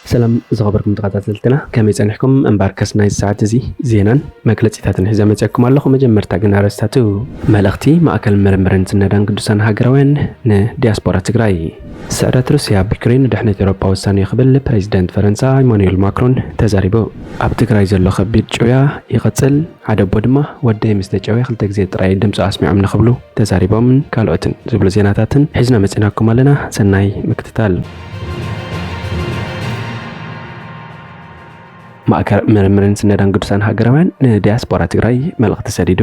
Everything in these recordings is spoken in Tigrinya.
سلام زغبركم تقاتلتنا كم يصنحكم امباركس ناي الساعه زي زينان مغلصيتاتن حزامتكم الله مجمرتا غنا رستاتو ملختي ماكل مرمرن سندان قدسان هاغراوين ندياسبورا تግራይ سعرات روسيا بيوكرين دحنت اوروبا وساني يقبل بريزيدنت فرنسا ايمانويل ماكرون تزاريبو اب تግራይ ዘሎ خبيد ጮያ يقتل عدب ድማ ወደ ምስተጫው خلت ግዜ ጥራይ ድምጽ አስሚዖም ንخبሉ ተዛሪቦም ካልኦትን ዝብሉ ዜናታትን ሒዝና መጽናኩም ኣለና ሰናይ ምክትታል ማእከር ምርምርን ስነዳን ቅዱሳን ሃገራውያን ንዲያስፖራ ትግራይ መልእኽቲ ሰዲዱ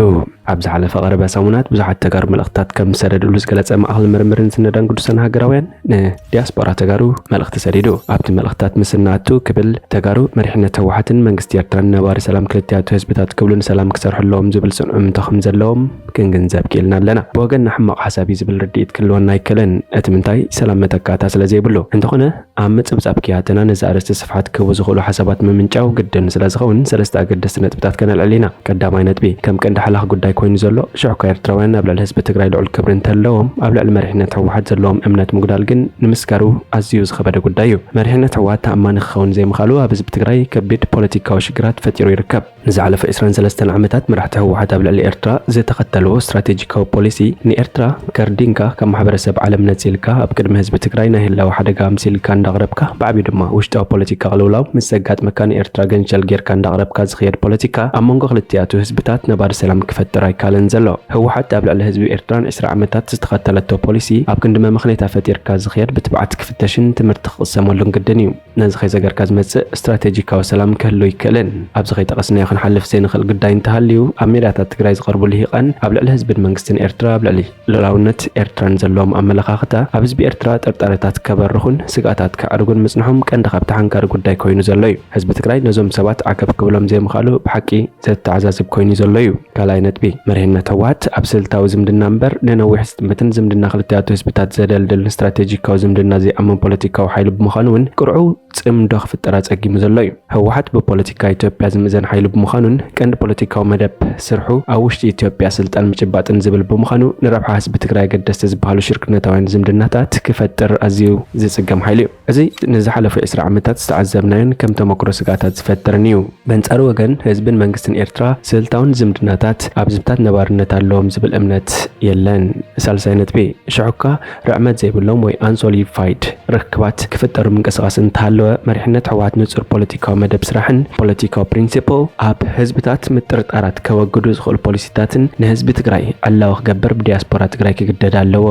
ኣብዛ ሓለፈ ቀረበ ሰሙናት ብዙሓት ተጋሩ መልእኽታት ከም ሰደድሉ ዝገለጸ ማእከል ምርምርን ስነዳን ቅዱሳን ሃገራውያን ንዲያስፖራ ተጋሩ መልእኽቲ ሰዲዱ ኣብቲ መልእኽታት ምስናቱ ክብል ተጋሩ መሪሕነት ህወሓትን መንግስቲ ኤርትራን ነባሪ ሰላም ክልቲያቱ ህዝብታት ክብሉን ሰላም ክሰርሕሎም ዝብል ጽንዑ ምንተኸም ዘለዎም ክንግንዘብ ኪልና ኣለና ብወገን ሕማቕ ሓሳቢ ዝብል ርድኢት ክልወና ይከለን እቲ ምንታይ ሰላም መተካታ ስለዘይብሉ እንተኾነ ኣብ ምጽብጻብ ኪያተና ነዛረስተ ስፍሓት ክቡ ዝኽእሉ ሓሳባት ምምንጫው قدن سلازخون سلست أقدس نتبتات كان العلينا قدامي نتبي كم كان حلاق قداي كوين زلو شعكا يرتروين قبل الحزب تقراي لعل كبرين تلوهم قبل المرحنة حوحد زلوهم امنات مقدالقن نمسكارو عزيوز خبادة قدايو مرحنة حوات تأمان خون زي مخالوها بزب تقراي كبيت بوليتيكا وشقرات فتيرو يركب نزعل في إسران سلستان عمتات مرحته حوحد قبل الإرترا زي تقتلو استراتيجيكا وبوليسي ني إرترا كاردينكا كم حبرسب عالم نتسيلكا أبقدم حزب تقراي ناهلا وحدقا مسيلكا ندغربكا بعبي دما وشتاو بوليتيكا غلولاو مساقات مكان إرترا ገንጨል ጌርካ እንዳቅረብካ ዝኽየድ ፖለቲካ ኣብ መንጎ ክልቲያቱ ህዝብታት ነባር ሰላም ክፈጥር ኣይካለን ዘሎ ህወሓት ኣብ ልዕሊ ህዝቢ ኤርትራን 20 ዓመታት ዝተኸተለቶ ፖሊሲ ኣብ ክንድመ ምኽንያት ፈጢርካ ዝኽየድ ብትብዓት ክፍተሽን ትምህርቲ ክቕሰመሉን ግድን እዩ ነዚ ኸይዘገርካ ዝመጽእ ስትራቴጂካዊ ሰላም ክህሉ ይከለን ኣብዚ ኸይጠቐስናዮ ክንሓልፍ ዘይንኽእል ጉዳይ እንተሃልዩ ኣብ ሜዳታት ትግራይ ዝቐርቡ ልሂቃን ኣብ ልዕሊ ህዝብን መንግስትን ኤርትራ ኣብ ልዕሊ ልዕላውነት ኤርትራን ዘለዎም ኣመለኻኽታ ኣብ ህዝቢ ኤርትራ ጠርጣረታት ከበርኹን ስጋታት ከዕርጉን ምጽንሖም ቀንዲ ካብቲ ሓንካሪ ጉዳይ ኮይኑ ዘሎ እዩ ህዝቢ ትግራይ ነዞም ሰባት ዓቀብ ክብሎም ዘይምኻሉ ብሓቂ ዘተዓዛዝብ ኮይኑ ዘሎ እዩ ካልኣይ ነጥቢ መሪሕነት ህወሓት ኣብ ስልታዊ ዝምድና እምበር ንነዊሕ ዝጥምትን ዝምድና ክልቲያቱ ህዝብታት ዘደልድል ስትራቴጂካዊ ዝምድና ዘይኣምን ፖለቲካዊ ሓይሊ ብምዃኑ እውን ቅርዑ ጽምዶ ክፍጠር ጸጊሙ ዘሎ እዩ ህወሓት ብፖለቲካ ኢትዮጵያ ዝምዘን ሓይሊ ብምዃኑን ቀንዲ ፖለቲካዊ መደብ ስርሑ ኣብ ውሽጢ ኢትዮጵያ ስልጣን ምጭባጥን ዝብል ብምዃኑ ንረብሓ ህዝቢ ትግራይ ገደስቲ ዝበሃሉ ሽርክነታውያን ዝምድናታት ክፈጥር ኣዝዩ ዝጽገም ሓይሊ እዩ እዚ ንዝሓለፉ 20 ዓመታት ዝተዓዘብናዮን ከም ተመክሮ ስጋታት ዝፈጥርን እዩ በንጻሩ ወገን ህዝብን መንግስትን ኤርትራ ስልታውን ዝምድናታት ኣብ ህዝብታት ነባርነት ኣለዎም ዝብል እምነት የለን ሳልሳይ ነጥቢ ሽዑካ ርዕመት ዘይብሎም ወይ አንሶሊፋይድ ርክባት ክፍጠሩ ምንቅስቃስ እንተሃለወ መሪሕነት ህወሓት ንጹር ፖለቲካዊ መደብ ስራሕን ፖለቲካዊ ፕሪንሲፕል ኣብ ህዝብታት ምጥርጣራት ከወግዱ ዝኽእሉ ፖሊሲታትን ንህዝቢ ትግራይ ኣላዊ ክገብር ብዲያስፖራ ትግራይ ክግደድ ኣለዎ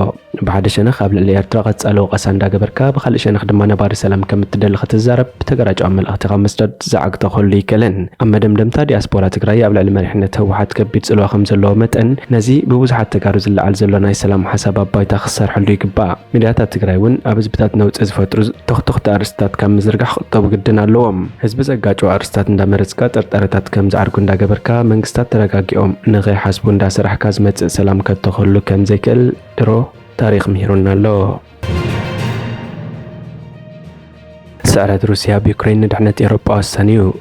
ብሓደ ሸነኽ ኣብ ልዕሊ ኤርትራ ቀጻለዎ ቀሳ እንዳገበርካ ብኻልእ ሸነኽ ድማ ነባሪ ሰላም ከም እትደሊ ክትዛረብ ተገራጫዊ መልእኽቲ መስደድ ዝዓግተ ክህሉ ይከለን ኣብ መደምደምታ ዲያስፖራ ትግራይ ኣብ ልዕሊ መሪሕነት ህወሓት ከቢድ ጽልዋ ከም ዘለዎ መጠን ነዚ ብብዙሓት ተጋሩ ዝለዓል ዘሎ ናይ ሰላም ሓሳብ ኣባይታ ክሰርሐሉ ይግባእ ሚድያታት ትግራይ እውን ኣብ ህዝብታት ነውፅእ ዝፈጥሩ ተኽተኽቲ ኣርስታት ካብ ምዝርጋሕ ክጠቡ ግድን ኣለዎም ህዝቢ ዘጋጭ ኣርስታት እንዳመረጽካ ጠርጣረታት ከም ዝዓርጉ እንዳገበርካ መንግስታት ተረጋጊኦም ንኸይሓስቡ እንዳሰራሕካ ዝመጽእ ሰላም ከተኽህሉ ከም ዘይክእል ድሮ ታሪክ ምሂሩና ኣሎ سعرات روسيا بيوكرين دحنت أوروبا والسانيو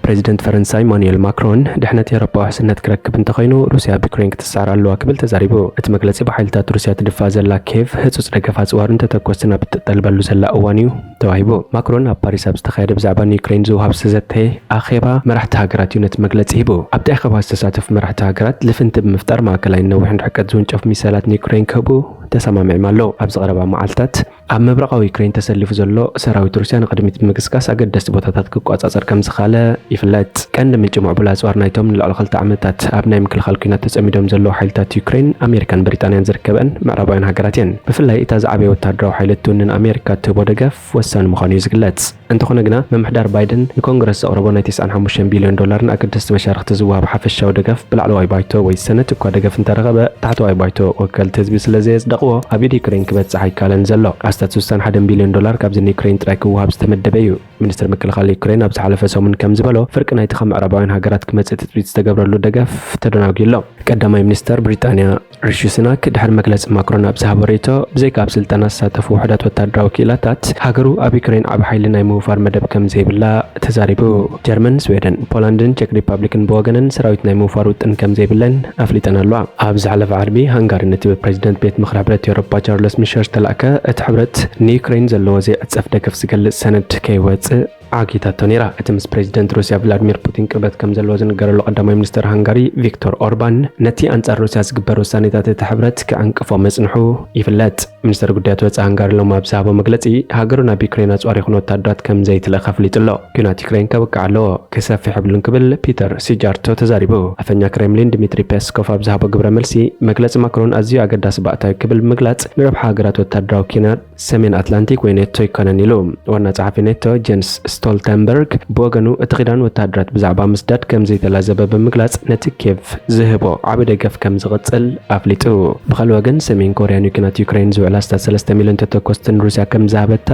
بريزيدنت فرنسا ايمانويل ماكرون دحنت أوروبا وحسنت كركب انتخينو روسيا بيوكرين كتسعر اللو قبل تزاريبو اتمقلسي بحيلتات روسيا تدفع زلا كيف هتوس رقفات زوارن تتكوستنا بتطلبلو زلا اوانيو توهيبو ماكرون اب باريس بستخير بزعبان يوكرين زو هابسزته اخيبا مرحت هاجرات يونت مقلص هيبو ابدا اخيبا استساتف مرحت هاجرات لفنت بمفتر ماكلاي نوح حقت زونچف ميسالات يوكرين كبو تسمامع مالو ابز غربا معالتات اب مبرقاو يوكرين تسلف زلو سراويت روسيا قدمت مقسقاس اقدست بوتاتات كقواصاصر كم زخاله يفلت كان من جمع بلا صور نايتهم لعلقلت عمتات ابناي مكلخال كينات تصميدهم زلو حيلتات يوكرين امريكان بريطانيا زركبن معرباين هاجراتين بفلاي تازعبي وتادرو حيلتون امريكا تبو دغف وسان مخانو يزغلت انت خنغنا ممحدار بايدن الكونغرس اوروبا 95 بليون دولار اقدست مشارخ تزواب حفشاو دغف بلعلواي بايتو وي سنه اكو دغف انت رغبه تحتواي بايتو وكلت حزب سلازي يصدقوا ابيد يوكرين كبصح يكالن زلو استات 1 بليون دولار كابز يوكرين تراك وهاب استمدبيو ሚኒስትር ምክልኻል ዩክሬን ኣብ ዝሓለፈ ሰሙን ከም ዝበሎ ፍርቂ ናይቲ ምዕራባውያን ሃገራት ክመጽእ ትጽቢት ዝተገብረሉ ደገፍ ተደናጊሎ ቀዳማይ ሚኒስትር ብሪጣንያ ሪሺ ሱናክ ድሕሪ መግለጺ ማክሮን ኣብ ዝሃቦ ሬቶ ብዘይካ ኣብ ስልጣን ዝሳተፉ ውሕዳት ወታደራዊ ኪላታት ሃገሩ ኣብ ዩክሬን ዓቢ ሓይሊ ናይ ምውፋር መደብ ከም ዘይብላ ተዛሪቡ ጀርመን ስዊድን ፖላንድን ቼክ ሪፐብሊክን ብወገነን ሰራዊት ናይ ምውፋር ውጥን ከም ዘይብለን ኣፍሊጠን ኣለዋ ኣብ ዝሓለፈ ዓርቢ ሃንጋሪ ነቲ ፕሬዚደንት ቤት ምክሪ ሕብረት ኤውሮፓ ቻርልስ ሚሸል ተላከ እቲ ሕብረት ሕብረት ንዩክሬን ዘለዎ ዘይዕጸፍ ደገፍ ዝገልጽ ሰነድ ከይወጽእ ዓጊታቶ ነይራ። እቲ ምስ ፕሬዚደንት ሩስያ ቭላድሚር ፑቲን ቅርበት ከም ዘለዎ ዝነገረሉ ቀዳማይ ሚኒስትር ሃንጋሪ ቪክቶር ኦርባን ነቲ ኣንጻር ሩስያ ዝግበር ውሳኔታት እቲ ሕብረት ክዕንቅፎ መጽንሑ ይፍለጥ። ሚኒስትር ጉዳያት ወጻኢ ሃንጋሪ ሎም ኣብ ዝሃቦ መግለጺ ሃገሩ ናብ ዩክሬን ኣጽዋር ይኹን ወታደራት ከም ዘይትለእኽ ኣፍሊጡ ኣሎ። ኩናት ዩክሬን ከበቅዕ ኣለዎ ክሰፍሕ ይብሉን ክብል ፒተር ሲጃርቶ ተዛሪቡ። ኣፈኛ ክሬምሊን ድሚትሪ ፔስኮቭ ኣብ ዝሃቦ ግብረ መልሲ መግለጺ ማክሮን ኣዝዩ ኣገዳሲ ባእታዊ ክብል ምግላጽ ንረብሓ ሃገራት ወታደራዊ ኪናት ሰሜን ኣትላንቲክ ወይ ኔቶ ይኮነን ኢሉ። ዋና ጸሓፊ ኔቶ ጄንስ ስቶልተንበርግ ብወገኑ እቲ ኺዳን ወታደራት ብዛዕባ ምስዳድ ከም ዘይተላዘበ ብምግላጽ ነቲ ኬቭ ዝህቦ ዓብ ደገፍ ከም ዝቕጽል ኣፍሊጡ። ብኻልእ ወገን ሰሜን ኮርያ ንኩናት ዩክሬን ዝውዕል 3 ሚልዮን ተተኮስትን ሩስያ ከም ዝሃበታ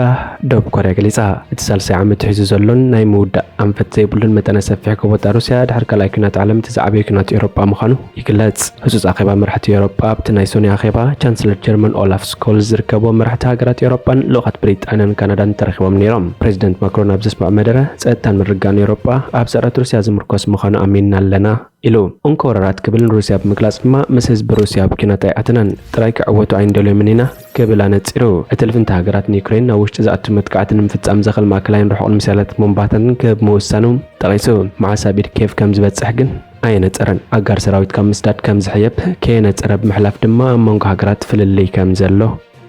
ደቡብ ኮርያ ገሊጻ። እቲ ሳልሳይ ዓመት ሒዙ ዘሎን ናይ ምውዳእ ኣንፈት ዘይብሉን መጠነ ሰፊሕ ከቦታ ሩስያ ድሕሪ ካልኣይ ኩናት ዓለም እቲ ዝዓበየ ኩናት ኤውሮጳ ምዃኑ ይግለጽ። ህጹጽ ኣኼባ መራሕቲ ኤውሮጳ ኣብቲ ናይ ሶኒ ኣኼባ ቻንስለር ጀርመን ኦላፍ ስኮልዝ ዝርከቦም መራሕቲ ሃገራት ኤውሮጳን ልኡኻት ብሪጣንያን ካናዳን ተረኺቦም ነይሮም። ፕሬዚደንት ማክሮን ኣብ ዝስማዕ መደረ ጸጥታን ምርጋን ኤውሮጳ ኣብ ጸረት ሩስያ ዝምርኮስ ምዃኑ ኣሚንና ኣለና ኢሉ። እንኮ ወረራት ክብልን ሩስያ ብምግላጽ ድማ ምስ ህዝቢ ሩስያ ብኩናት ኣይኣትናን ጥራይ ክዕወቱ ኣይንደልዮምን ኢና ክብል ኣነጺሩ። እቲ ልፍንቲ ሃገራት ንዩክሬን ናብ ውሽጢ ዝኣቱ መጥቃዕቲ ንምፍጻም ዘኽእል ማእከላይን ርሑቕን ሚሳይላት ቦምባታትን ክህብ ምውሳኑ ጠቒሱ። መዓሳብ ኢድ ኬቭ ከም ዝበጽሕ ግን ኣየነጸረን። ኣጋር ሰራዊት ካብ ምስዳድ ከም ዝሕየብ ከየነጸረ ብምሕላፍ ድማ ኣብ መንጎ ሃገራት ፍልልይ ከም ዘሎ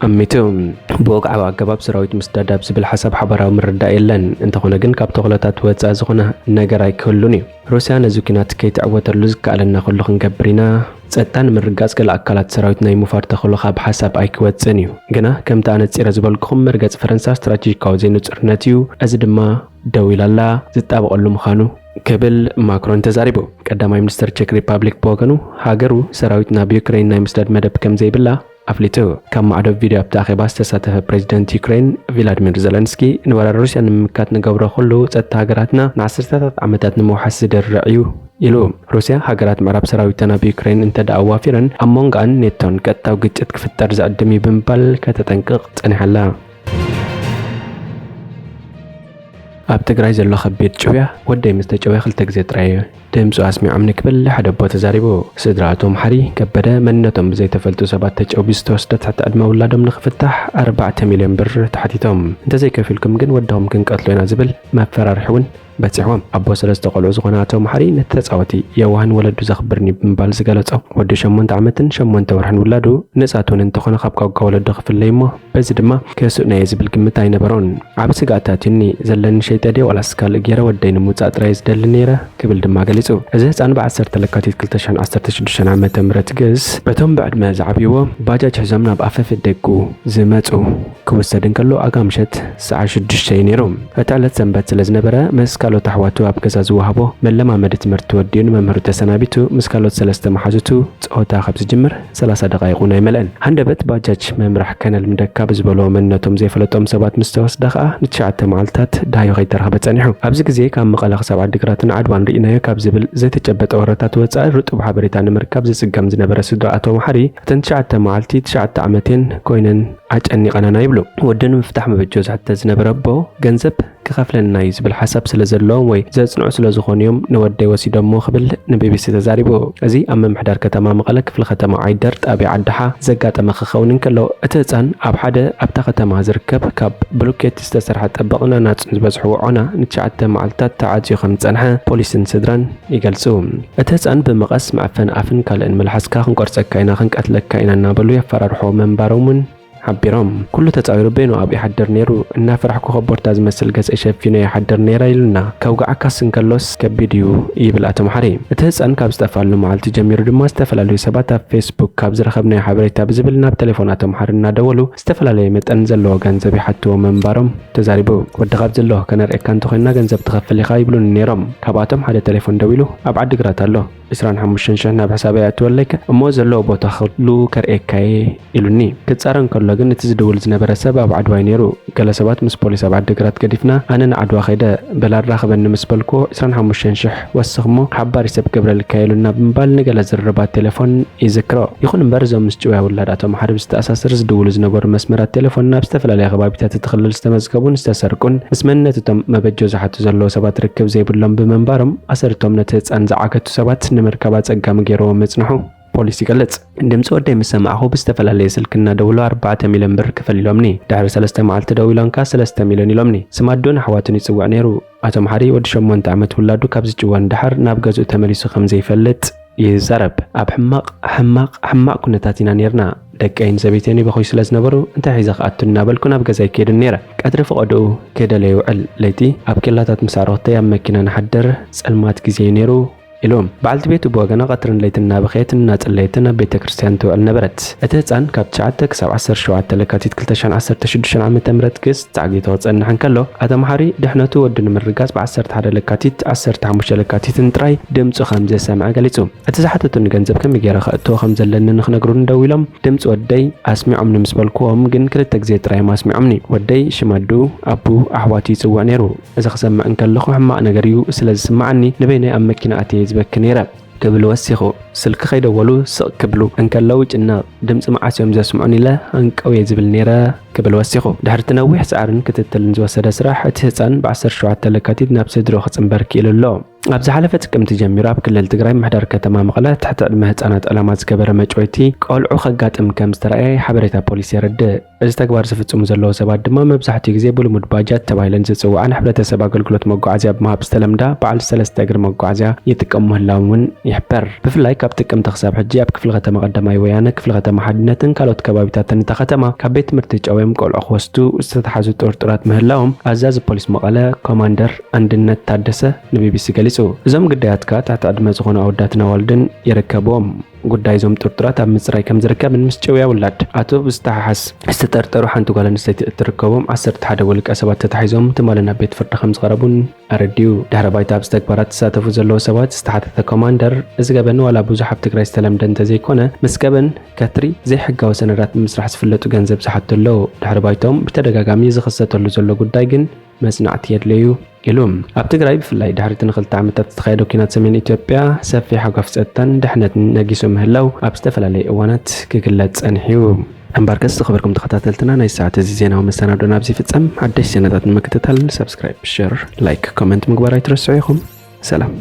ኣሚቱ። ብወግዓዊ ኣገባብ ሰራዊት ምስዳድ ኣብ ዝብል ሓሳብ ሓበራዊ ምርዳእ የለን። እንተኾነ ግን ካብ ተኽእሎታት ወጻኢ ዝኾነ ነገር ኣይክህሉን እዩ። ሩስያ ነዚ ኩናት ከይትዕወተሉ ዝከኣለና ኩሉ ክንገብር ኢና። ጸጥታ ንምርጋጽ ገለ ኣካላት ሰራዊት ናይ ምፋር ተኽእሎ ካብ ሓሳብ ኣይክወፅን እዩ። ግና ከምቲ ኣነጺረ ዝበልኩኹም መርገጽ ፈረንሳ ስትራቴጂካዊ ዘይንጹርነት እዩ። እዚ ድማ ደው ኢላላ ዝጣበቐሉ ምዃኑ ክብል ማክሮን ተዛሪቡ። ቀዳማይ ሚኒስትር ቼክ ሪፐብሊክ ብወገኑ ሃገሩ ሰራዊት ናብ ዩክሬን ናይ ምስዳድ መደብ ከም ዘይብላ ኣፍሊጡ። ካብ ማዕዶብ ቪድዮ ኣብቲ ኣኼባ ዝተሳተፈ ፕሬዚደንት ዩክሬን ቭላድሚር ዘለንስኪ ንወራር ሩስያ ንምምካት ንገብሮ ኩሉ ጸጥታ ሃገራትና ንዓሰርተታት ዓመታት ንምውሓስ ዝደርዕ እዩ ኢሉ። ሩስያ ሃገራት ምዕራብ ሰራዊታ ናብ ዩክሬን እንተደኣ ዋፊረን ኣብ መንጎአን ኔቶን ቀጥታዊ ግጭት ክፍጠር ዝዕድም እዩ ብምባል ከተጠንቅቕ ጸኒሓላ። ኣብ ትግራይ ዘሎ ከቢድ ጭውያ ወደይ ምስ ተጨወየ 2 ግዜ ጥራይ ድምፁ ኣስሚዖም ንክብል ሓደ ኣቦ ተዛሪቡ። ስድራቶም ሓሪ ከበደ መንነቶም ብዘይተፈልጡ ሰባት ተጨውቢ ዝተወስደ ትሕቲ ዕድመ ውላዶም ንኽፍታሕ 4 ሚልዮን ብር ተሓቲቶም እንተዘይከፊልኩም ግን ወድኹም ክንቀትሎ ኢና ዝብል መፈራርሒ እውን በፂሕዎም። ኣቦ 3 ቆልዑ ዝኾነ ኣቶ መሓሪ ነቲ ተፃወቲ የዋህን ወለዱ ዘኽብርኒ ብምባል ዝገለጾ ወዲ 8 ዓመትን 8 ወርሕን ውላዱ ንጻት እውን እንተኾነ ካብ ቃውቃ ወለዱ ክፍለይ እሞ በዚ ድማ ከስኡናየ ዝብል ግምት ኣይነበሮን። ዓብ ስጋኣታት እኒ ዘለኒ ሸይጠደ ዋላስ ካልእ ገይረ ወደይ ንምውፃእ ጥራይ ዝደሊ ነይረ ክብል ድማ ገሊጹ። እዚ ህፃን ብ10 ለካቲት 2016 ዓመተ ምህረት ግዝ በቶም ብዕድመ ዝዓብይዎ ባጃጅ ሒዞም ናብ ኣፈፍ ደጉ ዝመፁ ክውሰድ እንከሎ ኣጋምሸት ሰዓ 6 ነይሩ። እቲ ዕለት ሰንበት ስለ ዝነበረ ምስ ካልኦት ኣሕዋቱ ኣብ ገዛ ዝወሃቦ መለማመዲ ትምህርቲ ወዲኡ ንመምህሩ ተሰናቢቱ ምስ ካልኦት 3 መሓዙቱ ፀወታ ካብ ዝጅምር 30 ደቂቃ ኣይመልአን። ሃንደበት ባጃጅ መምራሕ ከነልምደካ ብዝበሎ መንነቶም ዘይፈለጦም ሰባት ምስ ተወስደ ከዓ ን9 መዓልትታት ዳሃዩ ከይተረኸበ ጸኒሑ። ኣብዚ ግዜ ካብ መቐለ ክሳብ ዓዲግራትን ዓድዋን ርኢናዮ ካብ ዝብል ዘይተጨበጠ ወረታት ወጻኢ ርጡብ ሓበሬታ ንምርካብ ዝጽገም ዝነበረ ስድራ ኣቶ መሓሪ እተን 9 መዓልቲ 9 ዓመቴን ኮይነን ኣጨኒቐናና ይብሉ። ወደን ምፍታሕ መበጆ ዝሕተ ዝነበረ ኣቦ ገንዘብ ክኸፍለና እዩ ዝብል ሓሳብ ስለ ዘለዎም ወይ ዘጽንዑ ስለ ዝኾኑዮም ንወደይ ወሲዶሞ ክብል ንቢቢሲ ተዛሪቡ። እዚ ኣብ ምምሕዳር ከተማ መቐለ ክፍለ ከተማ ዓይደር ጣብያ ዓድሓ ዘጋጠመ ክኸውን እንከሎ እቲ ህፃን ኣብ ሓደ ኣብታ ከተማ ዝርከብ ካብ ብሎኬት ዝተሰርሐ ጠበቕና ናጽን ዝበዝሕዎ ዖና ን9 መዓልትታት ተዓፅዩ ከም ዝጸንሐ ፖሊስን ስድራን ይገልጹ። እቲ ህፃን ብመቐስ ማዕፈን ኣፍን ካልእን መልሓስካ ክንቆርፀካ ኢና ክንቀትለካ ኢና እናበሉ የፈራርሖ መንባሮምን ሓቢሮም። ኩሉ ተጻዊሩ በይኑ ኣብ ይሓድር ነይሩ እናፈራሕኩ ኸቦርታ ዝመስል ገጽ ሸፊኑ ይሓድር ነይራ ኢሉና ከውግዓካስ እንከሎስ ከቢድ እዩ ይብል ኣቶ መሓሪ። እቲ ህፃን ካብ ዝጠፋሉ መዓልቲ ጀሚሩ ድማ ዝተፈላለዩ ሰባት ኣብ ፌስቡክ ካብ ዝረኸብናዮ ሓበሬታ ብዝብል ናብ ቴሌፎን ኣቶ መሓሪ እናደወሉ ዝተፈላለየ መጠን ዘለዎ ገንዘብ ይሓትዎ መንባሮም ተዛሪቡ። ወዲ ካብ ዘለዎ ከነርኤካ እንተኮይንና ገንዘብ ትኸፍል ኢኻ ይብሉን ነይሮም። ካብኣቶም ሓደ ቴሌፎን ደው ኢሉ ኣብ ዓዲግራት ኣሎ 25,000 ናብ ሕሳበይ ኣትወለይከ እሞ ዘለዎ ቦታ ክሉ ከርኤካየ ኢሉኒ። ክጻረን ከሎ ግን እቲ ዝድውል ዝነበረ ሰብ ኣብ ዓድዋይ ነይሩ። ገለ ሰባት ምስ ፖሊስ ኣብ ዓዲግራት ገዲፍና ኣነ ንዓድዋ ኸይደ በላራ ኸበኒ ምስ በልኮ 25,000 ወስኽሞ ሓባሪ ሰብ ገብረልካ ኢሉና ብምባል ንገለ ዝርርባት ቴሌፎን ይዝክሮ። ይኹን እምበር እዞም ምስ ጭውያ ውላድ ኣቶ መሓሪ ዝተኣሳሰር ዝድውሉ ዝነበሩ መስመራት ቴሌፎን ናብ ዝተፈላለየ ከባቢታት እትኽልል ዝተመዝገቡን ዝተሰርቁን ምስ መንነት እቶም መበጆ ዝሓቱ ዘለዎ ሰባት ርክብ ዘይብሎም ብምንባሮም ኣሰርቶም ነቲ ህፃን ዝዓገቱ ሰባት ንምርካባ ጸጋሚ ገይሮዎም መጽንሑ ፖሊስ ይገልጽ ድምጽ ወደይ መሰማዕኹ ብዝተፈላለየ ስልክና ደውሎ 4 ሚሊዮን ብር ክፈል ኢሎምኒ ድሕሪ 3 መዓልቲ ደው ኢሎንካ 3 ሚሊዮን ኢሎምኒ ስማዶን ኣሕዋትን ይጽዋዕ ነይሩ ኣቶ መሓሪ ወዲ 8 ዓመት ውላዱ ካብ ዝጭወን ድሕር ናብ ገዝኡ ተመሊሱ ከም ዘይፈልጥ يزرب أب حماق كنا تاتينا نيرنا دكاين زبيتيني بخوي سلاز نبرو انت حيزاق أتنا بالكنا بقزاي كيد النيرة كادر فقدو كيدا ليوعل ليتي أب كلاتات مساروتي أم مكينا نحدر سألمات كزي نيرو إلوم بعلت بيتو بوغانا قطرن ليتنا بخيتنا تقليتنا بيت كريستيان تو النبرت اتهتان كابتشعتك 17 شوعات تلكاتيت كلتشان 10 تشدشان عام تمرت كس تعقي توصلنا حنكلو هذا محاري دحنتو ودن مرقاز ب 10 حدا لكاتيت 10 5 لكاتيت نتراي دمصو 5 سامع قاليصو اتزحتتو نغنزب كم يغيرا خاطو 5 لن نخنغرو ندويلم دمص ودي اسمعهم نمسبلكم جن كلت تغزي تراي ما اسمعمني ودي شمادو ابو احواتي صوا نيرو اذا خسمع انكلخو حما نغريو سلاز سمعني نبيني ام مكيناتي زبك نيرا قبل وسخو سلك خيدو ولو سق قبلو انكلوج ان دمص معاسيوم زسمعني له انقوي يزبل نيرا قبل وسخو دحر تنويح سعرن كتتل نزوسد سراح اتهصن ب 10 شوعات تلكاتيت ناب سدرو خصنبرك يللو ابز حلفت كمت جميرا بكلل تግራይ محدر ከተማ መቀለ تحت ዕድመ ህፃናት ዕላማት ዝገበረ መጮይቲ ቆልዑ ከጋጥም ከም ዝተረኣየ ሓበሬታ ፖሊስ የረድእ እዚ ተግባር ዝፍጽሙ ዘለዉ ሰባት ድማ መብዛሕትኡ ግዜ ብልሙድ ባጃት ተባሂለን ዝጽውዓን ሕብረተሰብ ኣገልግሎት መጓዓዝያ ብምሃብ ዝተለምዳ በዓል 3 እግሪ መጓዓዝያ ይጥቀሙ ምህላውን ይሕበር ብፍላይ ካብ ጥቅምቲ ክሳብ ሕጂ ኣብ ክፍለ ከተማ ቀዳማይ ወያነ ክፍለ ከተማ ሓድነትን ካልኦት ከባቢታትን እታ ከተማ ካብ ቤት ትምህርቲ ጨወም ቆልዑ ክወስዱ ዝተተሓዙ ጥርጥራት ምህላዎም ኣዛዚ ፖሊስ መቀለ ኮማንደር አንድነት ታደሰ ንቢቢሲ ገሊጹ እዞም ግዳያትካ ታሕቲ ዕድመ ዝኾኑ ኣወዳትና ዋልድን ይርከቦም ጉዳይ ዞም ጥርጥራት ኣብ ምጽራይ ከም ዝርከብ ምስ ጨውያ ውላድ ኣቶ ብዝተሓሓስ ዝተጠርጠሩ ሓንቲ ጓል ኣንስተይቲ እትርከቦም 11 ውልቀ ሰባት ተታሒዞም ትማልና ቤት ፍርዲ ከም ዝቐረቡን ኣረድዩ ድሕረ ባይታ ኣብ ዝተግባራት ዝሳተፉ ዘለዉ ሰባት ዝተሓተተ ኮማንደር እዚ ገበን ዋላ ብዙሕ ኣብ ትግራይ ዝተለምደ እንተዘይኮነ ምስ ገበን ከትሪ ዘይሕጋዊ ሰነዳት ብምስራሕ ዝፍለጡ ገንዘብ ዝሓቱ ኣለዉ ድሕረ ባይቶም ብተደጋጋሚ ዝኽሰተሉ ዘሎ ጉዳይ ግን መጽናዕቲ የድልዩ ኢሎም ኣብ ትግራይ ብፍላይ ድሕሪ ንኽልተ ዓመታት ዝተኻየደ ኩናት ሰሜን ኢትዮጵያ ሰፊሕ ሓጓፍ ጸጥታን ድሕነትን ነጊሱ ምህላው ኣብ ዝተፈላለዩ እዋናት ክግለጽ ጸኒሑ أمباركس تخبركم تخطاتلتنا ناي ساعة زي زينة ومستنادو نابزي فتسم عدش سنة مكتتل سبسكرايب شير لايك كومنت مقبارا يترسعيكم سلام